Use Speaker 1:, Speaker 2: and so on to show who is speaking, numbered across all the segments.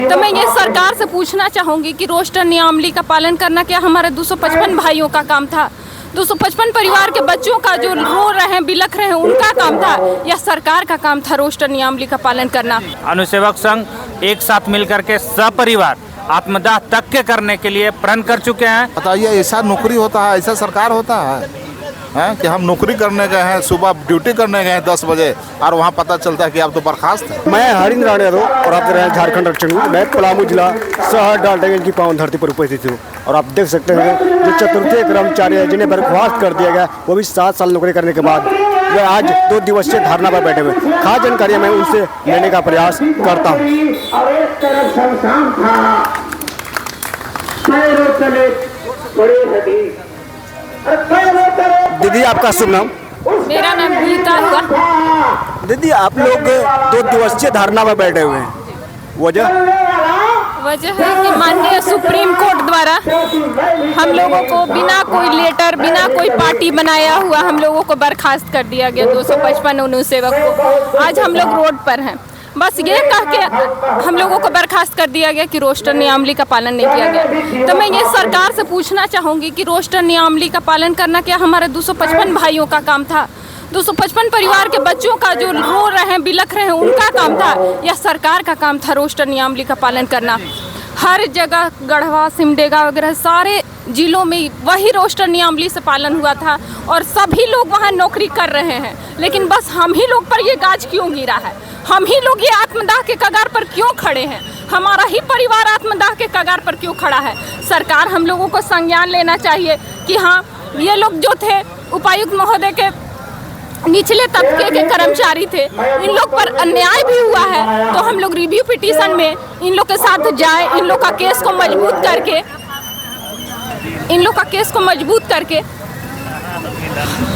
Speaker 1: तो मैं ये सरकार से पूछना चाहूँगी कि रोस्टर नियमावली का पालन करना क्या हमारे 255 भाइयों का काम था? 255 परिवार के बच्चों का जो रो रहे हैं, बिलख रहे हैं, उनका काम था या सरकार का काम था रोस्टर नियमावली का पालन करना?
Speaker 2: अनुसेवक संघ एक साथ मिलकर के सपरिवार आत्मदाह तक के करने के लिए प्रण कर चुके हैं।
Speaker 3: बताइए, ऐसा नौकरी होता है, ऐसा सरकार होता है कि हम नौकरी करने गए हैं, सुबह ड्यूटी करने गए हैं 10 बजे और वहाँ पता चलता है कि आप तो बर्खास्त हैं।
Speaker 4: मैं हरिंद्र राणे यादव और आप देख रहे हैं झारखंड रक्षण। मैं पलामू जिला शहर डाल्टनगंज की पावन धरती पर उपस्थित हूँ और आप देख सकते हैं जो चतुर्थी कर्मचारी है जिन्हें बर्खास्त कर दिया गया, वो भी 7 साल नौकरी करने के बाद वे आज 2 दिवसीय धरना पर बैठे हुए। खास जानकारी मैं उनसे लेने का प्रयास करता हूँ। दीदी, आपका शुभ नाम?
Speaker 1: मेरा नाम गीता हुआ।
Speaker 4: दीदी, आप लोग 2 दिवसीय धरना पर बैठे हुए हैं, वजह
Speaker 1: है कि माननीय सुप्रीम कोर्ट द्वारा हम लोगों को बिना कोई लेटर, बिना कोई पार्टी बनाया हुआ हम लोगों को बर्खास्त कर दिया गया। 255 अनुसेवक को आज हम लोग रोड पर हैं। बस ये कह के हम लोगों को बर्खास्त कर दिया गया कि रोस्टर नियमावली का पालन नहीं किया गया। तो मैं ये सरकार से पूछना चाहूँगी कि रोस्टर नियमावली का पालन करना क्या हमारे 255 भाइयों का काम था? 255 परिवार के बच्चों का जो रो रहे हैं, बिलख रहे हैं, उनका काम था या सरकार का काम था रोस्टर नियमावली का पालन करना? हर जगह गढ़वा, सिमडेगा वगैरह सारे जिलों में वही रोस्टर नियमावली से पालन हुआ था और सभी लोग वहाँ नौकरी कर रहे हैं। लेकिन बस हम ही लोग पर ये गाज क्यों गिरा है? हम ही लोग ये आत्मदाह के कगार पर क्यों खड़े हैं? हमारा ही परिवार आत्मदाह के कगार पर क्यों खड़ा है? सरकार हम लोगों को संज्ञान लेना चाहिए कि हाँ, ये लोग जो थे उपायुक्त महोदय के निचले तबके के कर्मचारी थे, इन लोग पर अन्याय भी हुआ है। तो हम लोग रिव्यू पिटीशन में इन लोग के साथ जाए, इन लोग का केस को मजबूत करके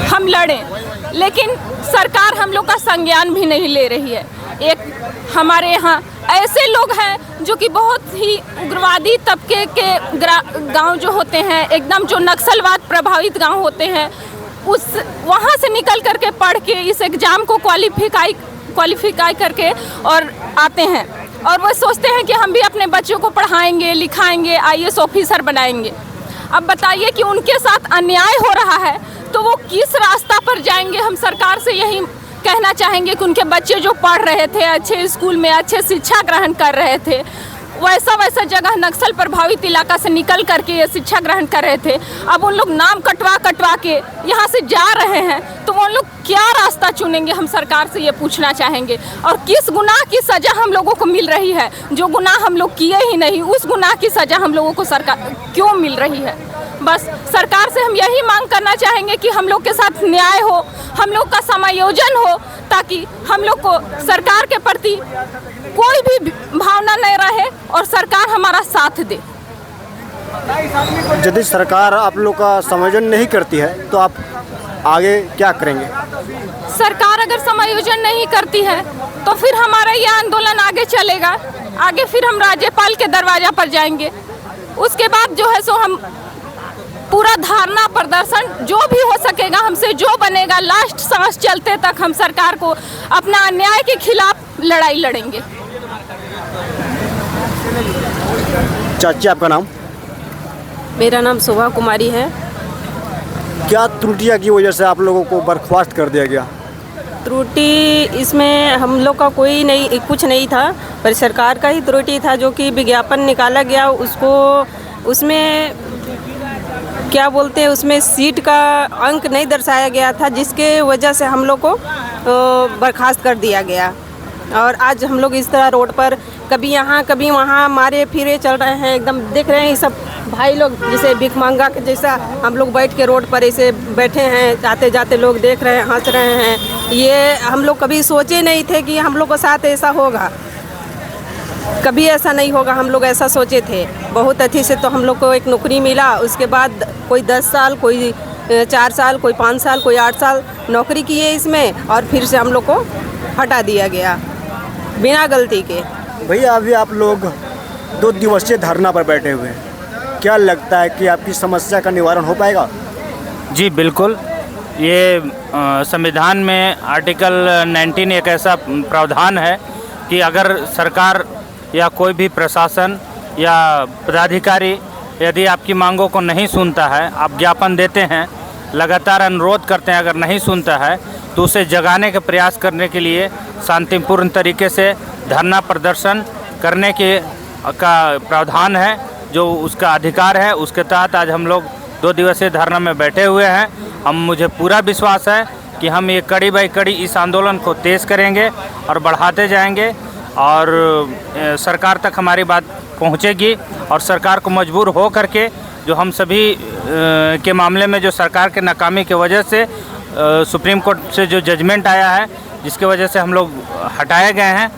Speaker 1: हम लड़ें। लेकिन सरकार हम लोग का संज्ञान भी नहीं ले रही है। एक हमारे यहाँ ऐसे लोग हैं जो कि बहुत ही उग्रवादी तबके के गांव जो होते हैं, एकदम जो नक्सलवाद प्रभावित गांव होते हैं, उस वहाँ से निकल करके पढ़ के इस एग्ज़ाम को क्वालिफाई करके और आते हैं और वो सोचते हैं कि हम भी अपने बच्चों को पढ़ाएंगे, लिखाएंगे, IAS ऑफिसर बनाएंगे। अब बताइए कि उनके साथ अन्याय हो रहा है तो वो किस रास्ता पर जाएंगे? हम सरकार से यही कहना चाहेंगे कि उनके बच्चे जो पढ़ रहे थे, अच्छे स्कूल में अच्छे शिक्षा ग्रहण कर रहे थे, वैसा जगह नक्सल प्रभावित इलाका से निकल करके ये शिक्षा ग्रहण कर रहे थे, अब उन लोग नाम कटवा के यहाँ से जा रहे हैं तो उन लोग क्या रास्ता चुनेंगे? हम सरकार से ये पूछना चाहेंगे। और किस गुनाह की सज़ा हम लोगों को मिल रही है? जो गुनाह हम लोग किए ही नहीं, उस गुनाह की सज़ा हम लोगों को सरकार क्यों मिल रही है? बस सरकार से हम यही मांग करना चाहेंगे कि हम लोग के साथ न्याय हो, हम लोग का समायोजन हो, ताकि हम लोग को सरकार के प्रति कोई भी भावना नहीं रहे और सरकार हमारा साथ दे।
Speaker 4: यदि सरकार आप लोग का समायोजन नहीं करती है तो आप आगे क्या करेंगे?
Speaker 1: सरकार अगर समायोजन नहीं करती है तो फिर हमारा ये आंदोलन आगे चलेगा। आगे फिर हम राज्यपाल के दरवाजा पर जाएंगे। उसके बाद जो है सो हम पूरा धरना प्रदर्शन जो भी हो सकेगा, हमसे जो बनेगा, लास्ट सांस चलते तक हम सरकार को अपना अन्याय के खिलाफ लड़ाई लड़ेंगे।
Speaker 4: चाची, आपका नाम?
Speaker 5: मेरा नाम शोभा कुमारी है।
Speaker 4: क्या त्रुटियां की वजह से आप लोगों को बर्खास्त कर दिया गया?
Speaker 5: त्रुटि इसमें हम लोग का कुछ नहीं था, पर सरकार का ही त्रुटि था। जो कि विज्ञापन निकाला गया उसमें क्या बोलते हैं, उसमें सीट का अंक नहीं दर्शाया गया था, जिसके वजह से हम लोग को बर्खास्त कर दिया गया। और आज हम लोग इस तरह रोड पर कभी यहाँ कभी वहाँ मारे फिरे चल रहे हैं। एकदम देख रहे हैं ये सब भाई लोग जैसे भिख मांगा के जैसा हम लोग बैठ के रोड पर ऐसे बैठे हैं, आते जाते लोग देख रहे हैं, हंस रहे हैं। ये हम लोग कभी सोचे नहीं थे कि हम लोग के साथ ऐसा होगा, कभी ऐसा नहीं होगा। हम लोग ऐसा सोचे थे। बहुत अच्छे से तो हम लोग को एक नौकरी मिला, उसके बाद कोई 10 साल, कोई 4 साल, कोई 5 साल, कोई 8 साल नौकरी किए इसमें और फिर से हम लोग को हटा दिया गया बिना गलती के।
Speaker 4: भैया, अभी आप लोग 2 दिवसीय धरना पर बैठे हुए हैं, क्या लगता है कि आपकी समस्या का निवारण हो पाएगा?
Speaker 2: जी बिल्कुल। ये संविधान में आर्टिकल 19 एक ऐसा प्रावधान है कि अगर सरकार या कोई भी प्रशासन या पदाधिकारी यदि आपकी मांगों को नहीं सुनता है, आप ज्ञापन देते हैं, लगातार अनुरोध करते हैं, अगर नहीं सुनता है तो उसे जगाने के प्रयास करने के लिए शांतिपूर्ण तरीके से धरना प्रदर्शन करने का प्रावधान है, जो उसका अधिकार है। उसके तहत आज हम लोग 2 दिवसीय धरना में बैठे हुए हैं। मुझे पूरा विश्वास है कि हम ये कड़ी बाई कड़ी इस आंदोलन को तेज़ करेंगे और बढ़ाते जाएंगे और सरकार तक हमारी बात पहुंचेगी और सरकार को मजबूर हो करके जो हम सभी के मामले में जो सरकार के नाकामी की वजह से सुप्रीम कोर्ट से जो जजमेंट आया है, जिसकी वजह से हम लोग हटाए गए हैं,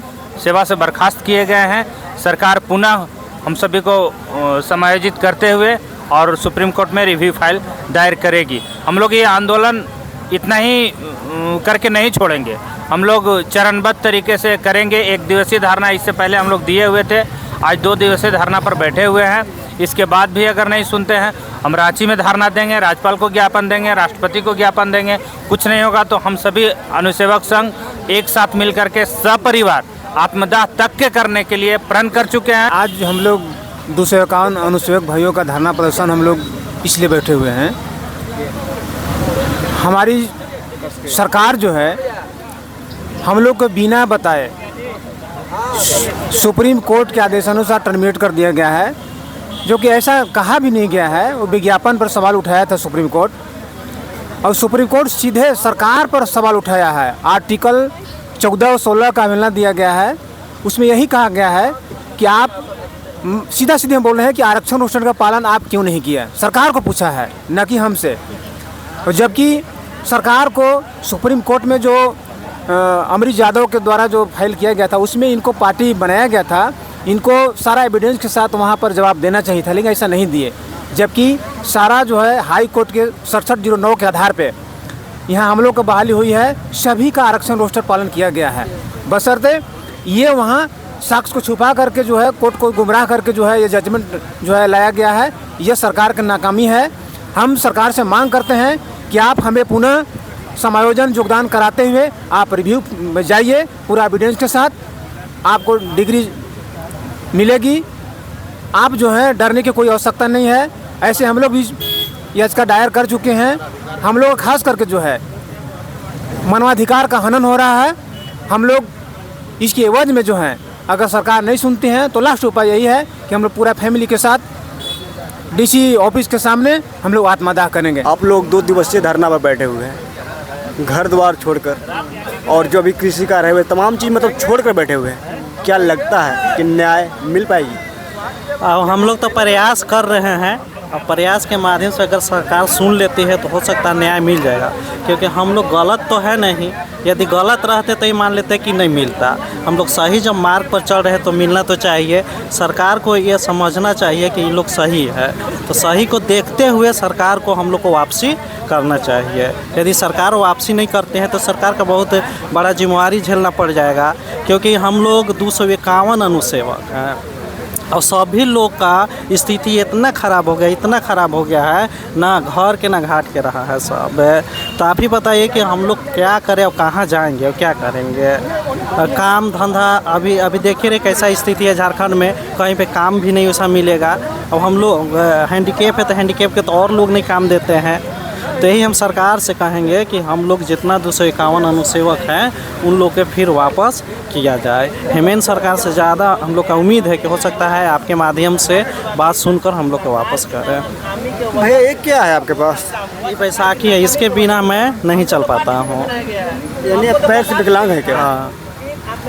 Speaker 2: सेवा से बर्खास्त किए गए हैं, सरकार पुनः हम सभी को समायोजित करते हुए और सुप्रीम कोर्ट में रिव्यू फाइल दायर करेगी। हम लोग ये आंदोलन इतना ही करके नहीं छोड़ेंगे, हम लोग चरणबद्ध तरीके से करेंगे। 1 दिवसीय धरना इससे पहले हम लोग दिए हुए थे, आज 2 दिवसीय धरना पर बैठे हुए हैं। इसके बाद भी अगर नहीं सुनते हैं, हम रांची में धरना देंगे, राज्यपाल को ज्ञापन देंगे, राष्ट्रपति को ज्ञापन देंगे। कुछ नहीं होगा तो हम सभी अनुसेवक संघ एक साथ मिल करके सपरिवार आत्मदाह तक के करने के लिए प्रण कर चुके हैं।
Speaker 6: आज हम लोग 251 अनुसेवक भाइयों का धरना प्रदर्शन हम लोग इसलिए बैठे हुए हैं, हमारी सरकार जो है हम लोग को बिना बताए सुप्रीम कोर्ट के आदेशानुसार टर्मिनेट कर दिया गया है, जो कि ऐसा कहा भी नहीं गया है। वो विज्ञापन पर सवाल उठाया था सुप्रीम कोर्ट, और सुप्रीम कोर्ट सीधे सरकार पर सवाल उठाया है। आर्टिकल 14 और 16 का अवहेलना दिया गया है, उसमें यही कहा गया है कि आप सीधा सीधे हम बोल रहे हैं कि आरक्षण अनुच्छेद का पालन आप क्यों नहीं किया, सरकार को पूछा है, न कि हमसे। और जबकि सरकार को सुप्रीम कोर्ट में जो अमरीश यादव के द्वारा जो फाइल किया गया था, उसमें इनको पार्टी बनाया गया था, इनको सारा एविडेंस के साथ वहाँ पर जवाब देना चाहिए था, लेकिन ऐसा नहीं दिए। जबकि सारा जो है हाई कोर्ट के 6709 के आधार पे यहाँ हम लोग को बहाली हुई है, सभी का आरक्षण रोस्टर पालन किया गया है, बशर्ते ये वहाँ साक्ष्य को छुपा करके जो है कोर्ट को गुमराह करके जो है ये जजमेंट जो है लाया गया है। ये सरकार की नाकामी है। हम सरकार से मांग करते हैं कि आप हमें पुनः समायोजन योगदान कराते हुए आप रिव्यू में जाइए, पूरा एविडेंस के साथ आपको डिग्री मिलेगी। आप जो है डरने की कोई आवश्यकता नहीं है। ऐसे हम लोग भी याचिका दायर कर चुके हैं। हम लोग खास करके जो है मानवाधिकार का हनन हो रहा है। हम लोग इसकी एवज में जो है अगर सरकार नहीं सुनती है तो लास्ट उपाय यही है कि हम लोग पूरा फैमिली के साथ डीसी ऑफिस के सामने हम लोग आत्मदाह करेंगे।
Speaker 4: आप लोग 2 दिवसीय धरना पर बैठे हुए हैं, घर द्वार छोड़कर, और जो अभी कृषि का रहे हुए तमाम चीज़ मतलब छोड़कर बैठे हुए हैं। क्या लगता है कि न्याय मिल पाएगी?
Speaker 7: हम लोग तो प्रयास कर रहे हैं, और प्रयास के माध्यम से अगर सरकार सुन लेती है तो हो सकता है न्याय मिल जाएगा, क्योंकि हम लोग गलत तो है नहीं। यदि गलत रहते तो ये मान लेते कि नहीं मिलता। हम लोग सही जब मार्ग पर चल रहे हैं तो मिलना तो चाहिए। सरकार को ये समझना चाहिए कि ये लोग सही है, तो सही को देखते हुए सरकार को हम लोग को वापसी करना चाहिए। यदि सरकार वापसी नहीं करते हैं तो सरकार का बहुत बड़ा जिम्मेवारी झेलना पड़ जाएगा, क्योंकि हम लोग 251 अनुसेवक हैं और सभी लोग का स्थिति इतना ख़राब हो गया है, ना घर के ना घाट के रहा है सब। तो आप ही बताइए कि हम लोग क्या करें और कहाँ जाएंगे और क्या करेंगे। काम धंधा अभी देखिए रे कैसा स्थिति है झारखंड में, कहीं पे काम भी नहीं वैसा मिलेगा। अब हम लोग हैंडीकेप है तो हैंडीकेप के तो और लोग नहीं काम देते हैं। तो यही हम सरकार से कहेंगे कि हम लोग जितना 251 अनुसेवक हैं उन लोग के फिर वापस किया जाए। हेमंत सरकार से ज़्यादा हम लोग का उम्मीद है कि हो सकता है आपके माध्यम से बात सुनकर हम लोग को वापस करें।
Speaker 4: भैया एक क्या है आपके पास?
Speaker 7: ये बैसाखी है, इसके बिना मैं नहीं चल पाता हूँ।
Speaker 4: यानी आप पैर से विकलांग है क्या?
Speaker 7: हाँ,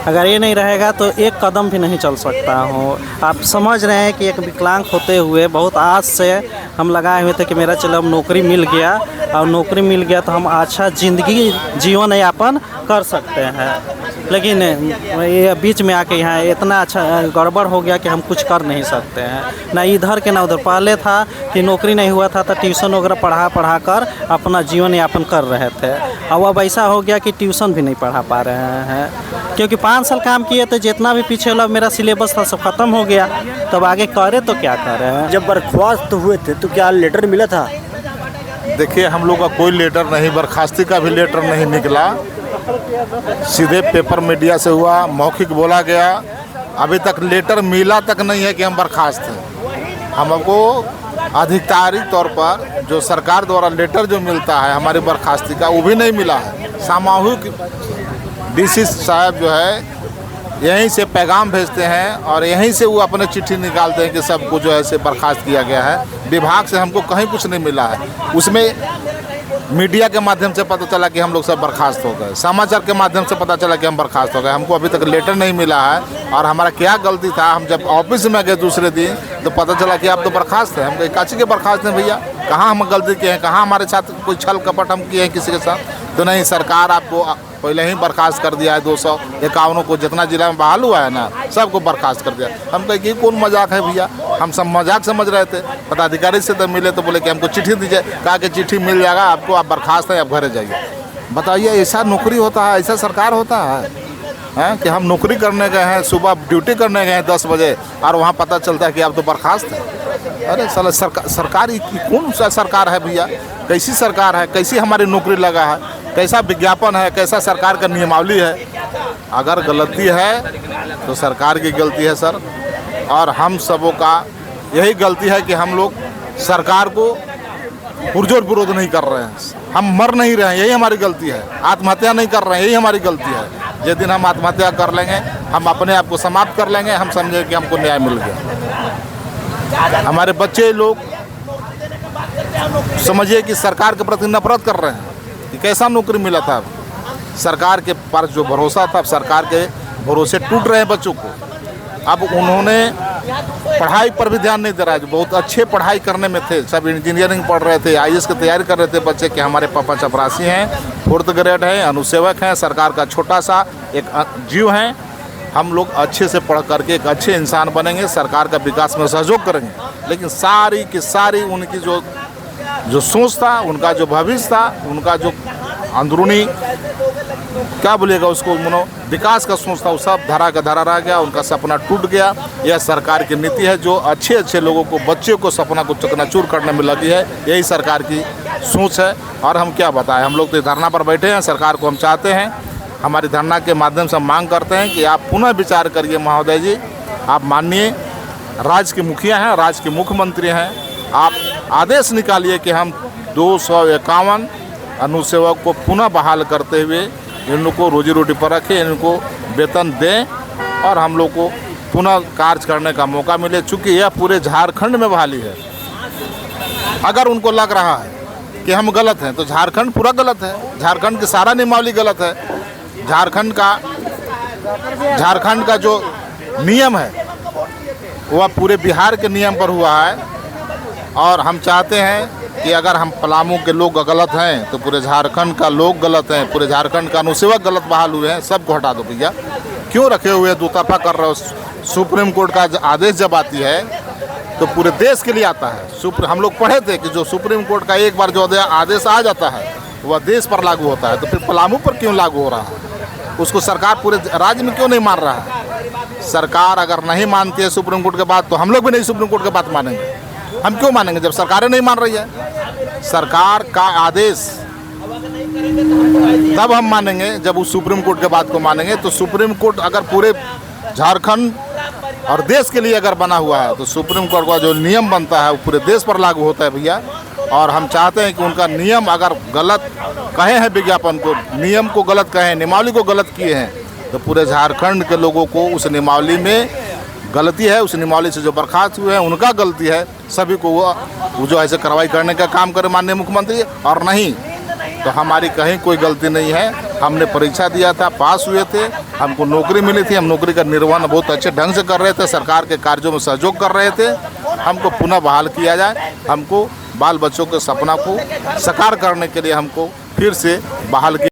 Speaker 7: अगर ये नहीं रहेगा तो एक कदम भी नहीं चल सकता हूँ। आप समझ रहे हैं कि एक विकलांग होते हुए बहुत आस से हम लगाए हुए थे कि मेरा चलो अब नौकरी मिल गया, और नौकरी मिल गया तो हम अच्छा ज़िंदगी जीवन यापन कर सकते हैं। लेकिन ये बीच में आके यहाँ इतना अच्छा गड़बड़ हो गया कि हम कुछ कर नहीं सकते हैं, ना इधर के ना उधर। पहले था कि नौकरी नहीं हुआ था तो ट्यूशन वगैरह पढ़ा कर अपना जीवन यापन कर रहे थे। अब ऐसा हो गया कि ट्यूशन भी नहीं पढ़ा पा रहे हैं, क्योंकि 5 साल काम किए तो जितना भी पीछे वाला मेरा सिलेबस था सब खत्म हो गया। तब आगे करे तो क्या करें।
Speaker 4: जब बर्खास्त हुए थे तो क्या लेटर मिला था?
Speaker 3: देखिए हम लोग का कोई लेटर नहीं, बर्खास्ती का भी लेटर नहीं निकला। सीधे पेपर मीडिया से हुआ, मौखिक बोला गया अभी तक लेटर मिला तक नहीं है कि हम बर्खास्त हैं। हमको आधिकारिक तौर पर जो सरकार द्वारा लेटर जो मिलता है हमारी बर्खास्ती का, वो भी नहीं मिला है। सामूहिक डीसी साहब जो है यहीं से पैगाम भेजते हैं और यहीं से वो अपने चिट्ठी निकालते हैं कि सबको जो है से बर्खास्त किया गया है। विभाग से हमको कहीं कुछ नहीं मिला है। उसमें मीडिया के माध्यम से पता चला कि हम लोग सब बर्खास्त हो गए, समाचार के माध्यम से पता चला कि हम बर्खास्त हो गए। हमको अभी तक लेटर नहीं मिला है और हमारा क्या गलती था। हम जब ऑफिस में गए दूसरे दिन तो पता चला कि आप तो बर्खास्त हैं। हम कहीं काची के बर्खास्त हैं भैया, कहाँ हम गलती किए हैं, कहाँ हमारे साथ कोई छल कपट हम किए हैं किसी के साथ? तो नहीं, सरकार आपको पहले ही बर्खास्त कर दिया है। 251 को जितना जिला में बहाल हुआ है ना, सबको बर्खास्त कर दिया। हम कहे कि कौन मजाक है भैया, हम सब मजाक समझ रहे थे। पदाधिकारी से तो मिले तो बोले कि हमको चिट्ठी दीजिए, कहा कि चिट्ठी मिल जाएगा आपको, आप बर्खास्त हैं, आप घरे जाइए। बताइए, ऐसा नौकरी होता है, ऐसा सरकार होता है कि हम नौकरी करने गए हैं, सुबह ड्यूटी करने गए हैं 10 बजे और वहाँ पता चलता है कि आप तो बर्खास्त हैं। अरे साला सरकार कौन सा सरकार है भैया? कैसी सरकार है? कैसी हमारी नौकरी लगा है? कैसा विज्ञापन है? कैसा सरकार का नियमावली है? अगर गलती है तो सरकार की गलती है सर, और हम सबों का यही गलती है कि हम लोग सरकार को पुरजोर विरोध नहीं कर रहे हैं। हम मर नहीं रहे हैं, यही हमारी गलती है। आत्महत्या नहीं कर रहे हैं, यही हमारी गलती है। जिस दिन हम आत्महत्या कर लेंगे, हम अपने आप को समाप्त कर लेंगे, हम समझेंगे कि हमको न्याय मिल गया। हमारे बच्चे लोग समझिए कि सरकार के प्रति नफरत कर रहे हैं कि कैसा नौकरी मिला था। सरकार के पास जो भरोसा था, सरकार के भरोसे टूट रहे हैं बच्चों को। अब उन्होंने पढ़ाई पर भी ध्यान नहीं दे रहा है। जो बहुत अच्छे पढ़ाई करने में थे, सब इंजीनियरिंग पढ़ रहे थे, IAS की तैयारी कर रहे थे बच्चे कि हमारे पापा चपरासी हैं, 4th ग्रेड हैं, अनुसेवक हैं, सरकार का छोटा सा एक जीव हैं। हम लोग अच्छे से पढ़ करके एक अच्छे इंसान बनेंगे, सरकार का विकास में सहयोग करेंगे। लेकिन सारी की सारी उनकी जो सोच था, उनका जो भविष्य था, उनका जो अंदरूनी क्या बोलिएगा उसको, विकास का सोच था, वो सब धरा का धरा रह गया। उनका सपना टूट गया। यह सरकार की नीति है जो अच्छे अच्छे लोगों को, बच्चे को सपना को चकनाचूर करने में लगी है। यही सरकार की सोच है। और हम क्या बताएं, हम लोग तो धरना पर बैठे हैं। सरकार को हम चाहते हैं, हमारी धरना के माध्यम से हम मांग करते हैं कि आप पुनः विचार करिए महोदय जी। आप माननीय राज्य के मुखिया हैं, राज्य के मुख्यमंत्री हैं, आप आदेश निकालिए कि हम 251 अनुसेवक को पुनः बहाल करते हुए इनको रोजी रोटी पर रखें, इनको वेतन दें और हम लोग को पुनः कार्य करने का मौका मिले। चूँकि यह पूरे झारखंड में बहाली है। अगर उनको लग रहा है कि हम गलत हैं तो झारखंड पूरा गलत है, झारखंड की सारा नियमावली गलत है। झारखंड का जो नियम है वह पूरे बिहार के नियम पर हुआ है। और हम चाहते हैं कि अगर हम पलामू के लोग गलत हैं तो पूरे झारखंड का लोग गलत हैं, पूरे झारखंड का अनुसेवक गलत बहाल हुए हैं, सबको हटा दो भैया। क्यों रखे हुए दो तरफा कर रहे हो? सुप्रीम कोर्ट का आदेश जब आती है तो पूरे देश के लिए आता है। हम लोग पढ़े थे कि जो सुप्रीम कोर्ट का एक बार जो आदेश आ जाता है वह देश पर लागू होता है। तो फिर पलामू पर क्यों लागू हो रहा है? उसको सरकार पूरे राज्य में क्यों नहीं मान रहा है? सरकार अगर नहीं मानती है सुप्रीम कोर्ट के बात तो हम लोग भी नहीं सुप्रीम कोर्ट की बात मानेंगे। हम क्यों मानेंगे जब सरकारें नहीं मान रही है? सरकार का आदेश तब हम मानेंगे जब उस सुप्रीम कोर्ट के बात को मानेंगे। तो सुप्रीम कोर्ट अगर पूरे झारखंड और देश के लिए अगर बना हुआ है तो सुप्रीम कोर्ट का जो नियम बनता है वो पूरे देश पर लागू होता है भैया। और हम चाहते हैं कि उनका नियम अगर गलत कहे हैं, विज्ञापन को, नियम को गलत कहे, नियमावली को गलत किए हैं, तो पूरे झारखंड के लोगों को उस नियमावली में गलती है, उस नियमावली से जो बर्खास्त हुए हैं उनका गलती है। सभी को वो जो ऐसे कार्रवाई करने का काम करे माननीय मुख्यमंत्री। और नहीं तो हमारी कहीं कोई गलती नहीं है। हमने परीक्षा दिया था, पास हुए थे, हमको नौकरी मिली थी, हम नौकरी का निर्वहन बहुत अच्छे ढंग से कर रहे थे, सरकार के कार्यों में सहयोग कर रहे थे। हमको पुनः बहाल किया जाए, हमको बाल बच्चों के सपना को साकार करने के लिए हमको फिर से बहाल किया।